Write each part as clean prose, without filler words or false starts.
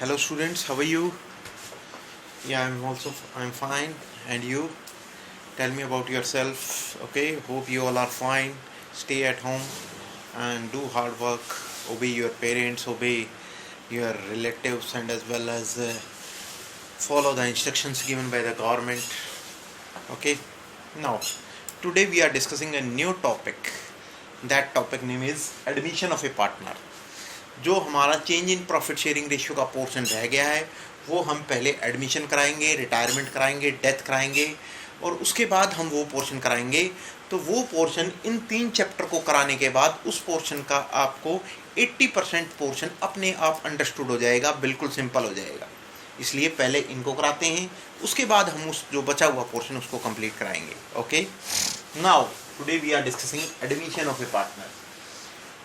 Hello students, how are you? Yeah, I'm fine. And you? Tell me about yourself. Okay, hope you all are fine. Stay at home and do hard work. Obey your parents, obey your relatives, and as well as follow the instructions given by the government. Okay. Now, today we are discussing a new topic. That topic name is admission of a partner. जो हमारा change in profit sharing ratio का portion रह गया है वो हम पहले admission कराएंगे, रिटायरमेंट कराएंगे, डेथ कराएंगे और उसके बाद हम वो पोर्शन कराएंगे। तो वो पोर्शन इन 3 चैप्टर को कराने के बाद उस पोर्शन का आपको 80% पोर्शन अपने आप अंडरस्टूड हो जाएगा, बिल्कुल सिंपल हो जाएगा। इसलिए पहले इनको कराते हैं, उसके बाद हम उस जो बचा हुआ पोर्शन उसको कंप्लीट कराएंगे। Okay, now today we are discussing admission of a partner.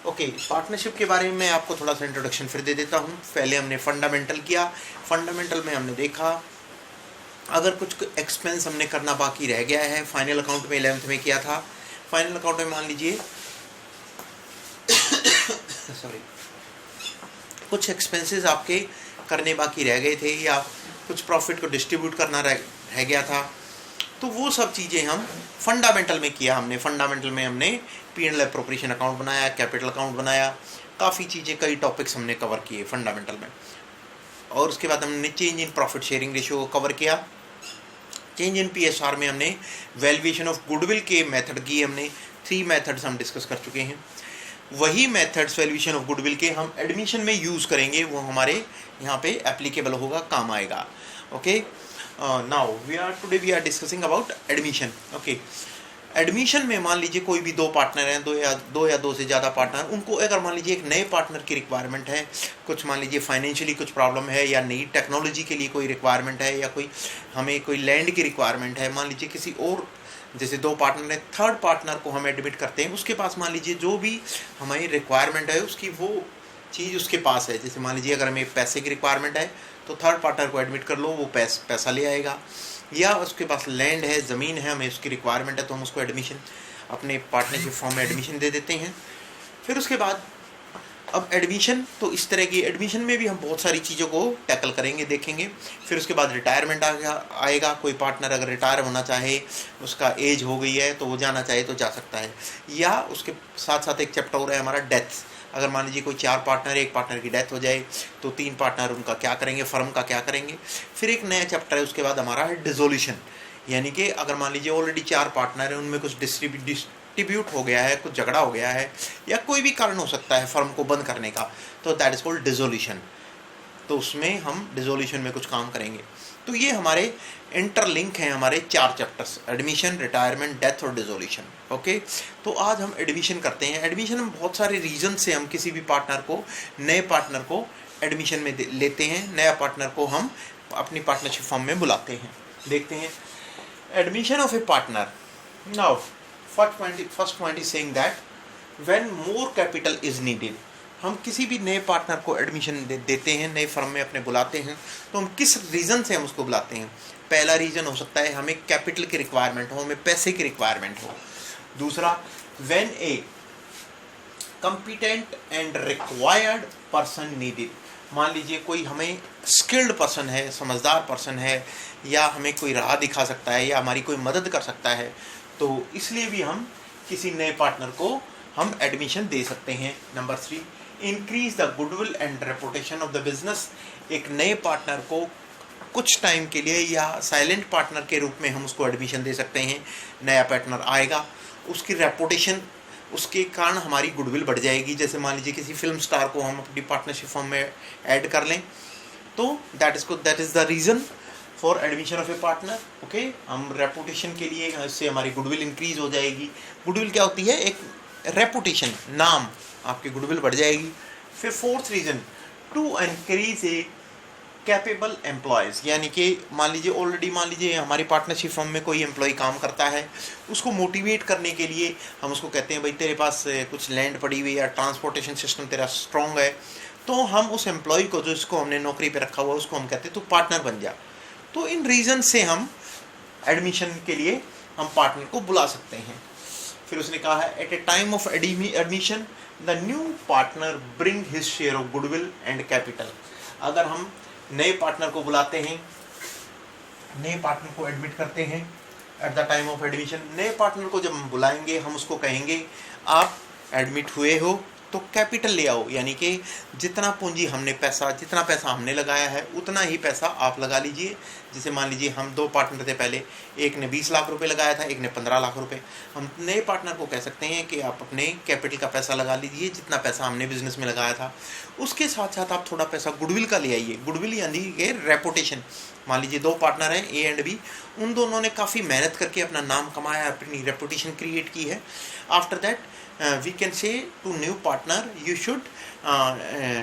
Okay, partnership के बारे में मैं आपको थोड़ा सा इंट्रोडक्शन फिर दे देता हूँ। पहले हमने फंडामेंटल किया। फंडामेंटल में हमने देखा अगर कुछ एक्सपेंस हमने करना बाकी रह गया है, फाइनल अकाउंट में 11th में किया था। फाइनल अकाउंट में मान लीजिए सॉरी कुछ एक्सपेंसेस आपके करने बाकी रह गए थे या कुछ प्रॉफिट को डिस्ट्रीब्यूट करना रह गया था, तो वो सब चीज़ें हम फंडामेंटल में किया। हमने फंडामेंटल में हमने P&L एप्रोप्रिएशन अकाउंट बनाया, कैपिटल अकाउंट बनाया, काफ़ी चीज़ें, कई टॉपिक्स हमने कवर किए फंडामेंटल में। और उसके बाद हमने change in profit sharing ratio को कवर किया। चेंज इन PSR में हमने वैल्यूएशन ऑफ गुडविल के मेथड की, हमने 3 मेथड्स हम डिस्कस कर चुके हैं। वही मेथड्स वैल्यूएशन ऑफ गुडविल के हम एडमिशन में यूज़ करेंगे, वो हमारे यहाँ पे एप्लीकेबल होगा, काम आएगा। Okay, now today we are discussing about admission. Okay, admission में मान लीजिए कोई भी 2 पार्टनर हैं, दो या दो से ज़्यादा पार्टनर, उनको अगर मान लीजिए एक नए पार्टनर की रिक्वायरमेंट है, कुछ मान लीजिए फाइनेंशियली कुछ प्रॉब्लम है या नई टेक्नोलॉजी के लिए कोई रिक्वायरमेंट है या हमें कोई लैंड की रिक्वायरमेंट है, मान लीजिए किसी और, जैसे 2 पार्टनर हैं, थर्ड पार्टनर को हम एडमिट करते हैं, उसके पास मान लीजिए जो भी हमारी रिक्वायरमेंट है उसकी वो चीज़ उसके पास है। जैसे मान लीजिए अगर हमें पैसे की रिक्वायरमेंट है तो थर्ड पार्टनर को एडमिट कर लो, वो पैसा ले आएगा। या उसके पास लैंड है, ज़मीन है, हमें उसकी रिक्वायरमेंट है तो हम उसको एडमिशन अपने पार्टनरशिप फॉर्म में एडमिशन दे देते हैं। फिर उसके बाद अब एडमिशन, तो इस तरह की एडमिशन में भी हम बहुत सारी चीज़ों को टैकल करेंगे, देखेंगे। फिर उसके बाद रिटायरमेंट आएगा। कोई पार्टनर अगर रिटायर होना चाहे, उसका एज हो गई है तो वो जाना चाहे तो जा सकता है। या उसके साथ साथ एक चैप्टर हो रहा है हमारा डेथ। अगर मान लीजिए कोई 4 पार्टनर है, एक पार्टनर की डेथ हो जाए तो 3 पार्टनर उनका क्या करेंगे, फर्म का क्या करेंगे। फिर एक नया चैप्टर है उसके बाद हमारा है डिसोल्यूशन, यानी कि अगर मान लीजिए ऑलरेडी 4 पार्टनर हैं, उनमें कुछ डिस्ट्रीब्यूट हो गया है, कुछ झगड़ा हो गया है या कोई भी कारण हो सकता है फर्म को बंद करने का, तो दैट इज़ कॉल्ड डिसोल्यूशन। तो उसमें हम डिसोल्यूशन में कुछ काम करेंगे। तो ये हमारे इंटरलिंक हैं, हमारे 4 चैप्टर्स, एडमिशन, रिटायरमेंट, डेथ और डिसोल्यूशन। ओके, तो आज हम एडमिशन करते हैं। एडमिशन में बहुत सारे रीज़न से हम किसी भी पार्टनर को, नए पार्टनर को एडमिशन में लेते हैं, नया पार्टनर को हम अपनी पार्टनरशिप फॉर्म में बुलाते हैं। देखते हैं admission of a partner. Now first point is saying that when more capital is needed. हम किसी भी नए पार्टनर को एडमिशन देते हैं, नए फर्म में अपने बुलाते हैं, तो हम किस रीज़न से हम उसको बुलाते हैं। पहला रीज़न हो सकता है हमें कैपिटल की रिक्वायरमेंट हो, हमें पैसे की रिक्वायरमेंट हो। दूसरा, when a competent and required person needed. मान लीजिए कोई हमें स्किल्ड पर्सन है, समझदार पर्सन है, या हमें कोई राह दिखा सकता है या हमारी कोई मदद कर सकता है, तो इसलिए भी हम किसी नए पार्टनर को हम एडमिशन दे सकते हैं। Number 3, increase the goodwill and reputation of the business. एक नए पार्टनर को कुछ टाइम के लिए या साइलेंट पार्टनर के रूप में हम उसको एडमिशन दे सकते हैं। नया पार्टनर आएगा, उसकी रेपुटेशन, उसके कारण हमारी गुडविल बढ़ जाएगी। जैसे मान लीजिए किसी फिल्म स्टार को हम अपनी पार्टनरशिप फॉर्म में ऐड कर लें, तो that is the reason for admission of a partner. Okay, हम रेपुटेशन के लिए, इससे हमारी गुडविल इंक्रीज हो जाएगी। गुडविल क्या होती है? एक रेपुटेशन, नाम, आपकी गुडविल बढ़ जाएगी। फिर 4th reason, to encourage a capable employees, यानी कि मान लीजिए हमारी पार्टनरशिप फर्म में कोई एम्प्लॉय काम करता है, उसको मोटिवेट करने के लिए हम उसको कहते हैं भाई तेरे पास कुछ लैंड पड़ी हुई है या ट्रांसपोर्टेशन सिस्टम तेरा स्ट्रॉन्ग है, तो हम उस एम्प्लॉय को, जो इसको हमने नौकरी पे रखा हुआ है, उसको हम कहते हैं तू पार्टनर बन जा। तो इन रीज़न से हम एडमिशन के लिए हम पार्टनर को बुला सकते हैं। फिर उसने कहा है at a time of admission the new partner bring his share of goodwill and capital. अगर हम नए पार्टनर को बुलाते हैं, नए पार्टनर को एडमिट करते हैं eight the time of admission. नए पार्टनर को जब हम बुलाएंगे हम उसको कहेंगे आप एडमिट हुए हो तो कैपिटल ले आओ, यानी कि जितना पूंजी हमने जितना पैसा हमने लगाया है उतना ही पैसा आप लगा लीजिए। जैसे मान लीजिए हम 2 पार्टनर थे पहले, एक ने 20 लाख रुपए लगाया था, एक ने 15 लाख रुपए। हम नए पार्टनर को कह सकते हैं कि आप अपने कैपिटल का पैसा लगा लीजिए जितना पैसा हमने बिजनेस में लगाया था। उसके साथ साथ आप थोड़ा पैसा गुडविल का ले आइए। गुडविल यानी कि रेपुटेशन। मान लीजिए 2 पार्टनर हैं ए एंड बी, उन दोनों ने काफ़ी मेहनत करके अपना नाम कमाया, अपनी रेपुटेशन क्रिएट की है। After that we can say to new partner you should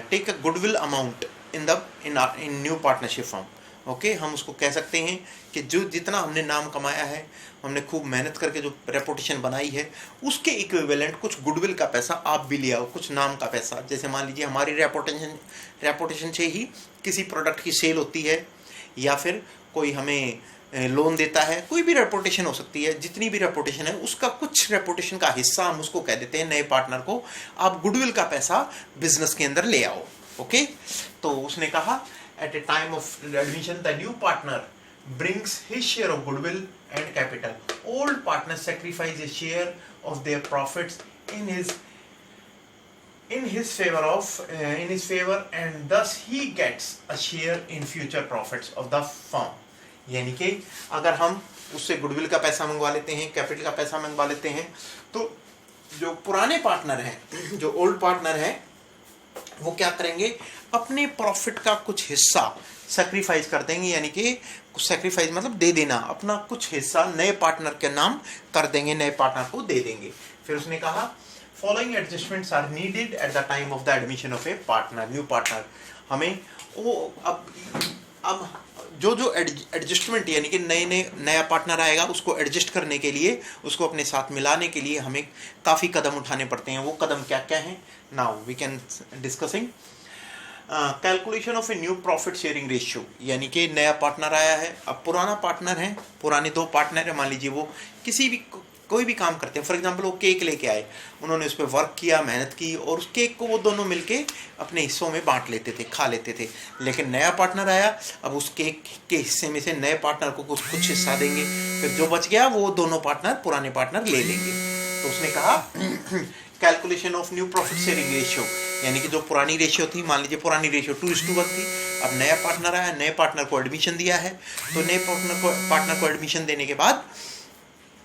take a goodwill amount in new partnership firm। Okay, हम उसको कह सकते हैं कि जो जितना हमने नाम कमाया है, हमने खूब मेहनत करके जो रेपुटेशन बनाई है, उसके इक्विवेलेंट कुछ गुडविल का पैसा आप भी ले आओ, कुछ नाम का पैसा। जैसे मान लीजिए हमारी रेपुटेशन से ही किसी प्रोडक्ट की सेल होती है, या फिर कोई हमें लोन देता है, कोई भी रेपुटेशन हो सकती है। जितनी भी रेपुटेशन है उसका कुछ रेपुटेशन का हिस्सा हम उसको कह देते हैं नए पार्टनर को, आप गुडविल का पैसा बिजनेस के अंदर ले आओ। ओके, तो उसने कहा at a time of admission the new partner brings his share of goodwill and capital. Old partners sacrifice a share of their profits in his favor and thus he gets a share in future profits of the firm। यानी कि अगर हम उससे goodwill का पैसा मंगवा लेते हैं, कैपिटल का पैसा मंगवा लेते हैं, तो जो पुराने पार्टनर हैं, जो ओल्ड पार्टनर हैं, वो क्या करेंगे, अपने प्रॉफिट का कुछ हिस्सा सैक्रिफाइस कर देंगे। यानी कि कुछ सैक्रिफाइस मतलब दे देना, अपना कुछ हिस्सा नए पार्टनर के नाम कर देंगे, नए पार्टनर को दे देंगे। फिर उसने कहा following adjustments are needed at the time of the admission of a partner, new partner. हमें वो अब जो एडजस्टमेंट यानी कि नया पार्टनर आएगा उसको एडजस्ट करने के लिए, उसको अपने साथ मिलाने के लिए हमें काफ़ी कदम उठाने पड़ते हैं। वो कदम क्या क्या हैं, now we can discussing. Calculation of a new profit sharing ratio, यानी कि नया पार्टनर आया है, अब पुराना पार्टनर है, पुराने 2 पार्टनर है, मान लीजिए वो कोई भी काम करते हैं। फॉर एग्जांपल वो केक लेके आए, उन्होंने उस पर वर्क किया, मेहनत की, और उस केक को वो दोनों मिलके अपने हिस्सों में बांट लेते थे, खा लेते थे। लेकिन नया पार्टनर आया, अब उस केक के हिस्से में से नए पार्टनर को कुछ हिस्सा देंगे, फिर जो बच गया वो दोनों पार्टनर पुराने पार्टनर ले लेंगे। तो उसने कहा calculation of new profit sharing ratio, यानी कि जो पुरानी रेशियो थी, मान लीजिए पुरानी रेशियो 2:1 थी, अब नया पार्टनर आया, नए पार्टनर को एडमिशन दिया है, तो नए पार्टनर को एडमिशन देने के बाद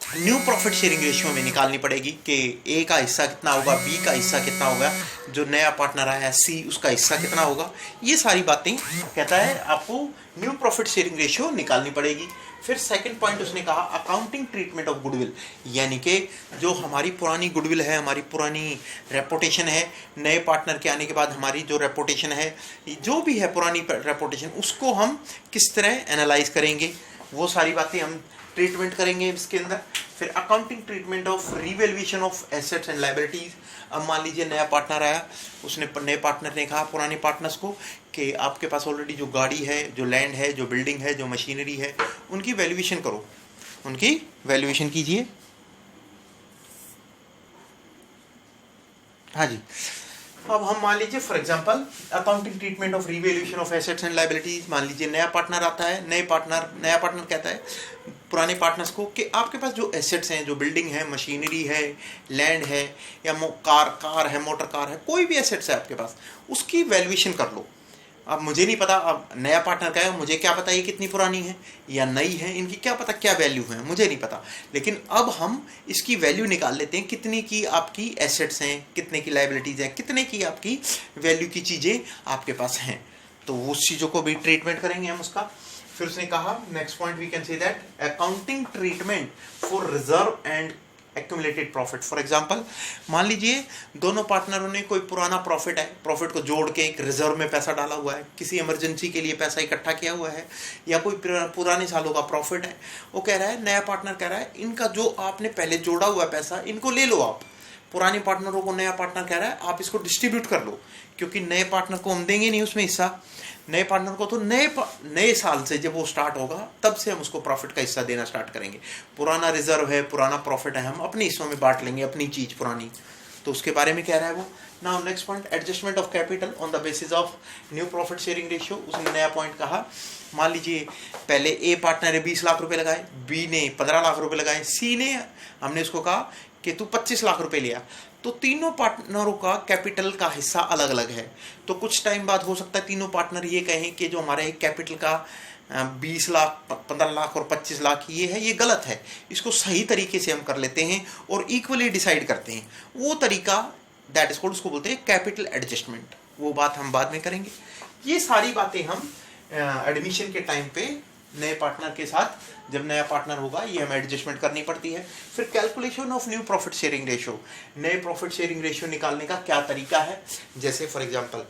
न्यू प्रॉफिट शेयरिंग रेशियो में निकालनी पड़ेगी कि ए का हिस्सा कितना होगा, बी का हिस्सा कितना होगा, जो नया पार्टनर आया है सी उसका हिस्सा कितना होगा। ये सारी बातें कहता है आपको न्यू प्रॉफिट शेयरिंग रेशियो निकालनी पड़ेगी। फिर सेकंड पॉइंट उसने कहा अकाउंटिंग ट्रीटमेंट ऑफ गुडविल, यानी कि जो हमारी पुरानी गुडविल है, हमारी पुरानी रेपुटेशन है, नए पार्टनर के आने के बाद हमारी जो रेपुटेशन है, जो भी है पुरानी रेपुटेशन, उसको हम किस तरह एनालाइज करेंगे, वो सारी बातें हम ट्रीटमेंट करेंगे इसके अंदर। फिर accounting treatment of revaluation of assets and liabilities. अब मान लीजिए नया पार्टनर आया, उसने नए पार्टनर ने कहा पुराने पार्टनर्स को कि आपके पास ऑलरेडी जो गाड़ी है, जो लैंड है, जो बिल्डिंग है, जो मशीनरी है, उनकी वैल्यूएशन करो, उनकी वैल्यूएशन कीजिए। हाँ जी, अब हम मान लीजिए for example accounting treatment of revaluation of assets and liabilities. मान लीजिए नया पार्टनर आता है, नया पार्टनर कहता है पुराने पार्टनर्स को कि आपके पास जो एसेट्स हैं, जो बिल्डिंग है, मशीनरी है, लैंड है, या कार है, मोटर कार है, कोई भी एसेट्स है आपके पास, उसकी वैल्यूएशन कर लो। अब मुझे नहीं पता, अब नया पार्टनर का है, मुझे क्या पता ये कितनी पुरानी है या नई है, इनकी क्या पता क्या वैल्यू है, मुझे नहीं पता। लेकिन अब हम इसकी वैल्यू निकाल लेते हैं, कितने की आपकी एसेट्स हैं, कितने की लायबिलिटीज़ हैं, कितने की आपकी वैल्यू की चीज़ें आपके पास हैं, तो उस चीज़ों को भी ट्रीटमेंट करेंगे हम उसका। फिर उसने कहा next point we can say that accounting treatment for reserve and accumulated profit. For example मान लीजिए दोनों पार्टनरों ने कोई पुराना प्रॉफिट है, प्रॉफिट को जोड़ के एक रिजर्व में पैसा डाला हुआ है, किसी इमरजेंसी के लिए पैसा इकट्ठा किया हुआ है, या कोई पुराने सालों का प्रॉफिट है, वो कह रहा है, नया पार्टनर कह रहा है इनका जो आपने पहले जोड़ा हुआ पैसा इनको ले लो आप। पुराने पार्टनरों को नया पार्टनर कह रहा है आप इसको डिस्ट्रीब्यूट कर लो, क्योंकि नए पार्टनर को हम देंगे नहीं उसमें हिस्सा, नए पार्टनर को तो नए साल से जब वो स्टार्ट होगा तब से हम उसको प्रॉफिट का हिस्सा देना स्टार्ट करेंगे। पुराना रिजर्व है, पुराना प्रॉफिट है, हम अपने हिस्सों में बांट लेंगे अपनी चीज़ पुरानी। तो उसके बारे में कह रहा है वो। Now next point, adjustment of capital on the basis of new profit sharing ratio. उसने नया पॉइंट कहा, मान लीजिए पहले ए पार्टनर ने 20 लाख रुपए लगाए, बी ने 15 लाख रुपए लगाए, सी ने, हमने उसको कहा कि तू 25 लाख रुपए लिया, तो तीनों पार्टनरों का कैपिटल का हिस्सा अलग अलग है। तो कुछ टाइम बाद हो सकता है तीनों पार्टनर ये कहें कि जो हमारे कैपिटल का 20 लाख, 15 लाख और 25 लाख ये है, ये गलत है, इसको सही तरीके से हम कर लेते हैं और इक्वली डिसाइड करते हैं। वो तरीका दैट इज कॉल्ड, उसको बोलते हैं कैपिटल एडजस्टमेंट। वो बात हम बाद में करेंगे। ये सारी बातें हम एडमिशन के टाइम पे नए पार्टनर के साथ, जब नया पार्टनर होगा, ये हमें एडजस्टमेंट करनी पड़ती है। फिर calculation of new profit sharing ratio, नए प्रॉफिट शेयरिंग रेशियो निकालने का क्या तरीका है। जैसे फॉर एग्जांपल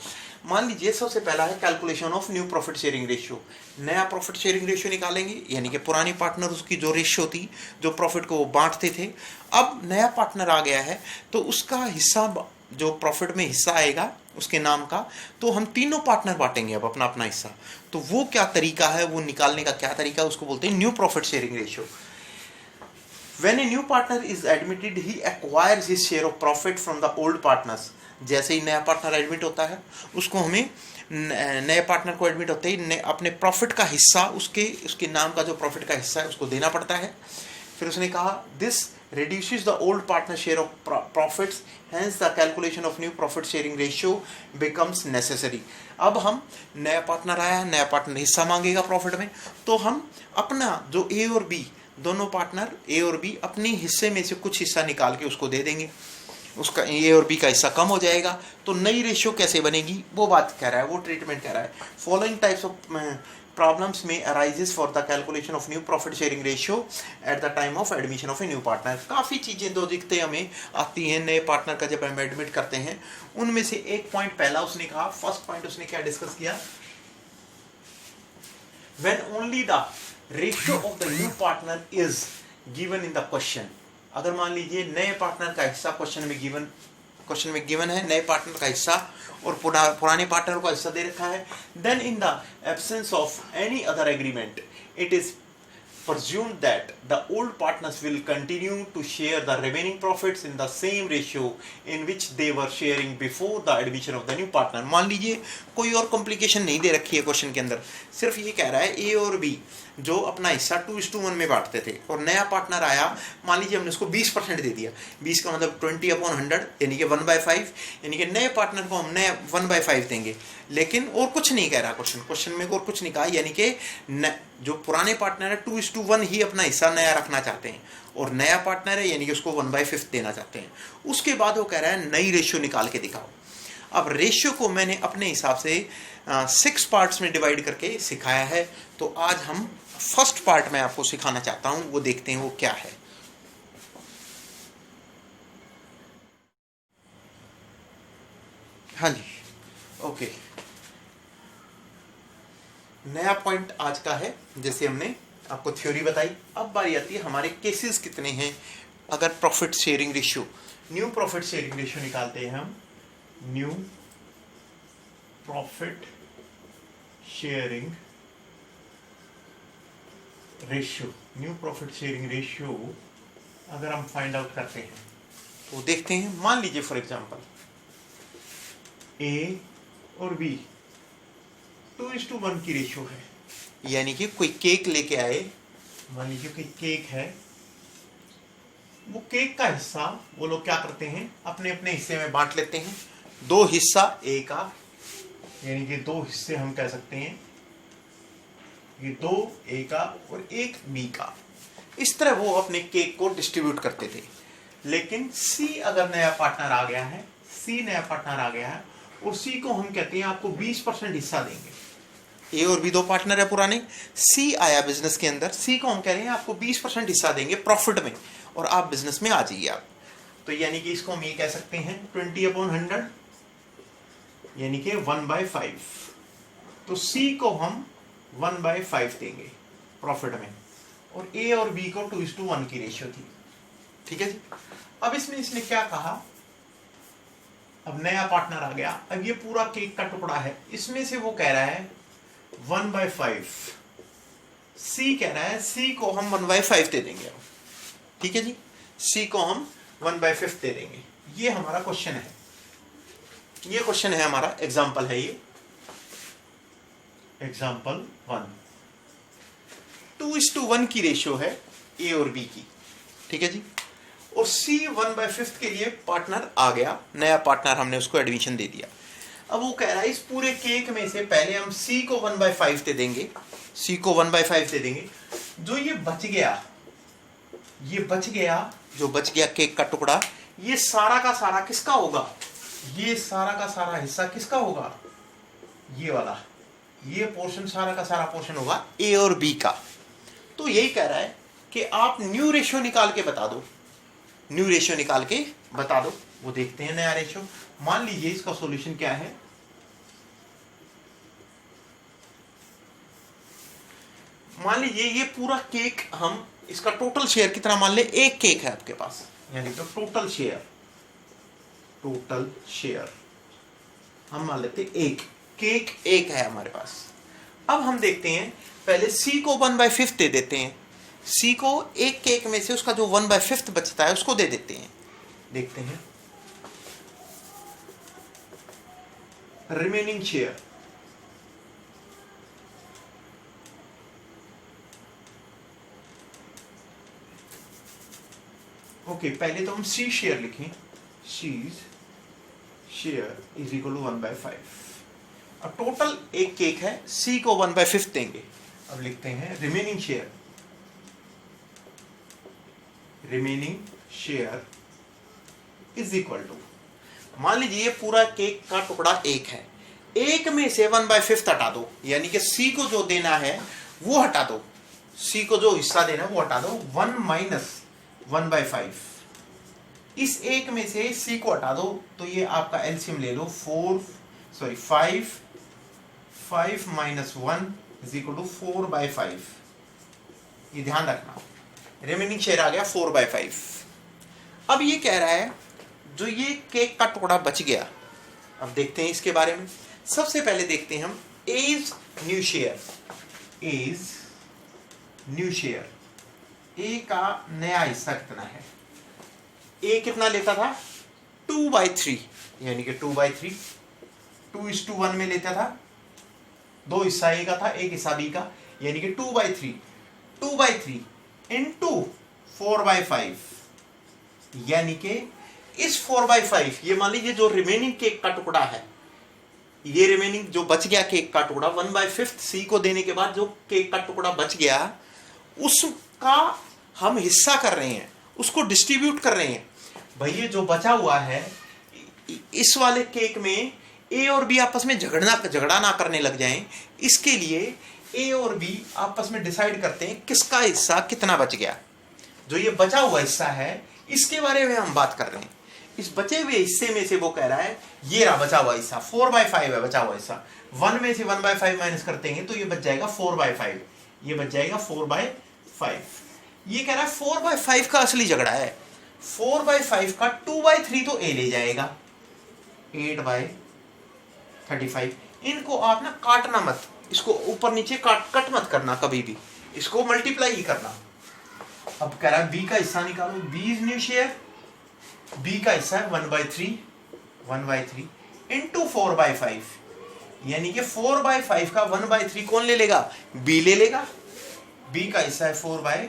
मान लीजिए सबसे पहला है calculation of new profit sharing ratio. नया प्रॉफिट शेयरिंग रेशियो निकालेंगे, यानी कि पुरानी पार्टनर उसकी जो रेशियो थी, जो प्रॉफिट को वो बांटते थे, अब नया पार्टनर आ गया है तो उसका हिस्सा, जो प्रॉफिट में हिस्सा आएगा उसके नाम का, तो हम तीनों पार्टनर बांटेंगे अब अपना अपना हिस्सा। तो वो क्या तरीका है, वो निकालने का क्या तरीका है, उसको बोलते हैं new profit sharing ratio. When a new partner is admitted, he acquires his share of profit from the old partners. जैसे ही नया पार्टनर एडमिट होता है, उसको हमें नए पार्टनर को एडमिट होते ही अपने प्रॉफिट का हिस्सा, उसके नाम का जो प्रॉफिट का हिस्सा है उसको देना पड़ता है। फिर उसने कहा this reduces the old partner share of profits, hence the calculation of new profit sharing ratio becomes necessary. अब हम, नया पार्टनर आया, नया पार्टनर हिस्सा मांगेगा प्रॉफिट में, तो हम अपना जो ए और बी, दोनों पार्टनर ए और बी अपने हिस्से में से कुछ हिस्सा निकाल के उसको दे देंगे, उसका ए और बी का हिस्सा कम हो जाएगा। तो नई रेशियो कैसे बनेगी, वो बात कह रहा है, वो ट्रीटमेंट कह रहा है। Following types of problems may arises for the calculation of new profit sharing ratio at the time of admission of a new partner. काफ़ी चीज़ें दो दिखते हमें आती हैं नए पार्टनर का जब हम एडमिट करते हैं। उनमें से एक पॉइंट पहला उसने कहा, फर्स्ट पॉइंट उसने क्या डिस्कस किया, when only the ratio of the new partner is given in the question। अगर मान लीजिए नए पार्टनर का हिस्सा क्वेश्चन में गिवन है, नए पार्टनर का हिस्सा और पुराने पार्टनर को हिस्सा दे रखा है, then in the absence of any other agreement it is presumed that the old partners will continue to share the remaining profits in the same ratio in which they were sharing before the admission of the new partner। मान लीजिए कोई और complication नहीं दे रखी है question के अंदर, सिर्फ ये कह रहा है ए और बी जो अपना हिस्सा 2:1 में बांटते थे और नया पार्टनर आया, मान लीजिए हमने उसको 20% दे दिया, 20 का मतलब 20/100 यानी कि 1/5, यानी कि नए पार्टनर को हम नए 1/5 देंगे। लेकिन और कुछ नहीं कह रहा क्वेश्चन में, और कुछ नहीं कहा, यानी कि जो पुराने पार्टनर है 2:1 ही अपना हिस्सा नया रखना चाहते हैं और नया पार्टनर है यानी कि उसको 1/5 देना चाहते हैं। उसके बाद वो कह रहा है नई रेशियो निकाल के दिखाओ। अब रेशियो को मैंने अपने हिसाब से 6 पार्ट्स में डिवाइड करके सिखाया है, तो आज हम फर्स्ट पार्ट में आपको सिखाना चाहता हूं, वो देखते हैं वो क्या है। हाँ जी, ओके। नया पॉइंट आज का है, जैसे हमने आपको थ्योरी बताई, अब बारी आती है हमारे केसेस कितने हैं। अगर profit sharing ratio, new profit sharing ratio निकालते हैं हम, new profit sharing ratio, new profit sharing ratio अगर हम फाइंड आउट करते हैं तो देखते हैं। मान लीजिए फॉर एग्जांपल ए और बी 2:1 की रेशियो है, यानी कि कोई केक लेके आए, मान लीजिए कोई केक है, वो केक का हिस्सा वो लोग क्या करते हैं, अपने अपने हिस्से में बांट लेते हैं। 2 हिस्सा ए का, यानी कि 2 हिस्से हम कह सकते हैं, ये 2 ए का और 1 बी का। इस तरह वो अपने केक को डिस्ट्रीब्यूट करते थे। लेकिन सी अगर नया पार्टनर आ गया है, सी नया पार्टनर आ गया है और सी को हम कहते हैं आपको 20% हिस्सा देंगे। ए और बी 2 पार्टनर है पुराने, सी आया बिजनेस के अंदर, सी को हम कह रहे हैं आपको 20% हिस्सा देंगे प्रॉफिट में और आप बिजनेस में आ जाइए आप। तो यानी कि इसको हम ये कह सकते हैं 20/100 यानी कि 1/5। तो सी को हम 1/5 देंगे प्रॉफिट में और ए और बी को 2:1 की रेशियो थी। ठीक है जी। अब इसमें इसने क्या कहा, अब नया पार्टनर आ गया, अब ये पूरा केक का टुकड़ा है, इसमें से वो कह रहा है 1/5, सी कह रहा है सी को हम 1/5 दे देंगे। ठीक है जी, सी को हम 1/5 दे देंगे। ये हमारा क्वेश्चन है, ये क्वेश्चन है हमारा, एग्जाम्पल है ये, एग्जाम्पल 1। 2:1 की रेशियो है ए और बी की, ठीक है जी। और C 1/5 के लिए पार्टनर आ गया, नया पार्टनर, हमने उसको एडमिशन दे दिया। अब वो कह रहा है इस पूरे केक में से पहले हम C को 1/5 दे देंगे, C को 1/5 दे देंगे। जो ये बच गया, ये बच गया, जो बच गया केक का टुकड़ा, ये सारा का सारा किसका होगा? ये सारा का सारा हिस्सा किसका होगा? ये वाला, ये पोर्शन, सारा का सारा पोर्शन होगा ए और बी का। तो यही कह रहा है कि आप न्यू रेशियो निकाल के बता दो, न्यू रेशियो निकाल के बता दो। वो देखते हैं नया रेशियो। मान लीजिए इसका सॉल्यूशन क्या है, मान लीजिए ये पूरा केक, हम इसका टोटल शेयर कितना मान ले, एक केक है आपके पास, यानी तो टोटल शेयर, टोटल शेयर हम मान लेते हैं एक केक, एक है हमारे पास। अब हम देखते हैं, पहले C को 1/5 दे देते हैं, C को एक केक में से उसका जो 1/5 बचता है उसको दे देते हैं। देखते हैं रिमेनिंग शेयर, ओके, पहले तो हम C शेयर लिखें, C share is equal to 1/5। अब टोटल एक केक है, C को 1/5 देंगे। अब लिखते हैं remaining share, remaining share is equal to, मान लीजिए ये पूरा केक का टुकड़ा एक है, एक में से 1/5 हटा दो, यानी कि C को जो देना है वो हटा दो, C को जो हिस्सा देना है वो हटा दो। 1 माइनस 1/5, इस एक में से C को हटा दो, तो ये आपका एलसीएम ले लो, 5 माइनस 1 इज इक्वल टू 4/5। ये ध्यान रखना, रिमेनिंग शेयर आ गया 4/5। अब ये कह रहा है जो ये केक का टुकड़ा बच गया, अब देखते हैं इसके बारे में। सबसे पहले देखते हैं हम as new share, as new share, A का नया हिस्सा कितना है? ए कितना लेता था? 2/3, यानी कि 2/3, 2:1 में लेता था, दो हिस्सा ए का था, एक हिस्सा बी का, यानी कि 2/3, 2/3 इंटू 4/5, यानी कि इस 4/5, ये मान लीजिए जो रिमेनिंग केक का टुकड़ा है, ये रिमेनिंग जो बच गया केक का टुकड़ा, 1/5 C को देने के बाद जो केक का टुकड़ा बच गया, उसका हम हिस्सा कर रहे हैं, उसको डिस्ट्रीब्यूट कर रहे हैं। भाई ये जो बचा हुआ है, इस वाले केक में ए और बी आपस में झगड़ा ना करने लग जाएं, इसके लिए ए और बी आपस में डिसाइड करते हैं किसका हिस्सा कितना बच गया। जो ये बचा हुआ हिस्सा है, इसके बारे में हम बात कर रहे हैं। इस बचे हुए हिस्से में से वो कह रहा है ये रहा बचा हुआ हिस्सा, 4/5 है बचा हुआ हिस्सा, 1 में से 1/5 माइनस करते हैं तो ये बच जाएगा 4/5, ये बच जाएगा 4/5। ये कह रहा है 4/5 का असली झगड़ा है, 4/5 का 2/3 तो ए ले जाएगा, 8/35। इनको आप ना काटना मत, इसको ऊपर नीचे कट मत करना कभी भी, इसको मल्टीप्लाई ही करना। अब कह रहा है बी का हिस्सा निकालो, B is new share, B का हिस्सा है 1/3 इंटू 4/5, यानी कि 4/5 का 1/3 कौन ले लेगा? बी ले लेगा। बी का हिस्सा है 4/15।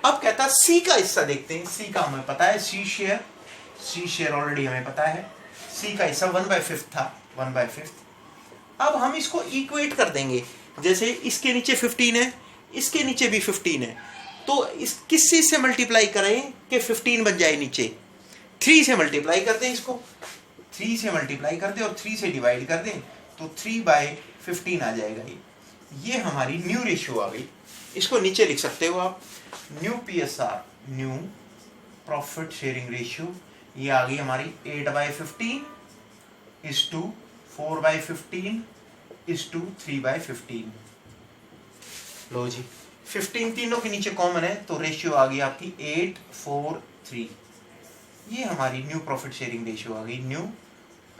अब कहता है सी का हिस्सा देखते हैं, सी का हमें पता है, सी शेयर ऑलरेडी हमें पता है, सी का हिस्सा 1/5 था, 1/5। अब हम इसको इक्वेट कर देंगे, जैसे इसके नीचे 15 है, इसके नीचे भी 15 है, तो इस किस चीज से मल्टीप्लाई करें कि 15 बन जाए नीचे? 3 से मल्टीप्लाई कर दें, इसको 3 से मल्टीप्लाई कर दें और 3 से डिवाइड कर दें, तो 3/15 आ जाएगा। ये हमारी न्यू रेशियो आ गई। इसको नीचे लिख सकते हो आप, new PSR, new profit sharing ratio, ये आ गई हमारी 8/15 इज टू 4/15 इज टू 3/15। लो जी, 15 तीनों के नीचे कॉमन है, तो रेशियो आ गई आपकी 8:4:3। ये हमारी न्यू प्रॉफिट शेयरिंग रेशियो आ गई, न्यू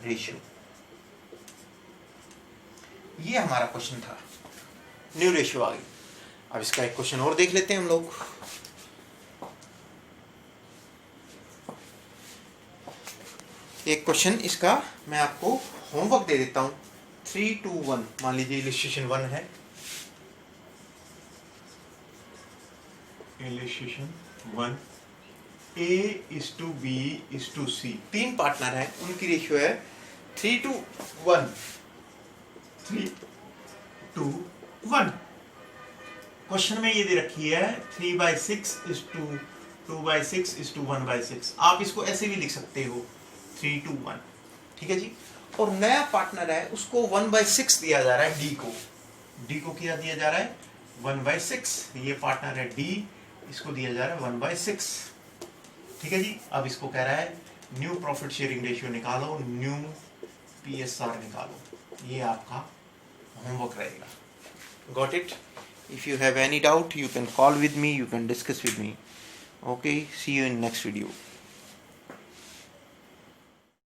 रेशियो। ये हमारा क्वेश्चन था, न्यू रेशियो आ गई। अब इसका एक क्वेश्चन और देख लेते हैं हम लोग। एक क्वेश्चन इसका मैं आपको होमवर्क दे देता हूं। 3 to 1 मान लीजिए इलिस्ट्रेशन 1 है। इलिस्ट्रेशन 1 A:B:C, 3 पार्टनर हैं, उनकी रेशियो है 3 to 1। 3 to 1। क्वेश्चन में ये दे रखी है 3/6 is to 2/6 is to 1/6। आप इसको ऐसे भी लिख सकते हो 3 to 1, ठीक है जी। और नया पार्टनर है, उसको 1/6 दिया जा रहा है, डी को क्या दिया जा रहा है 1/6। ये पार्टनर है डी, इसको दिया जा रहा है 1/6, ठीक है जी। अब इसको कह रहा है न्यू प्रॉफिट शेयरिंग रेशियो निकालो, न्यू PSR निकालो। ये आपका होमवर्क रहेगा। Got it? If you have any doubt you can call with me, you can discuss with me. Okay, see you in next video.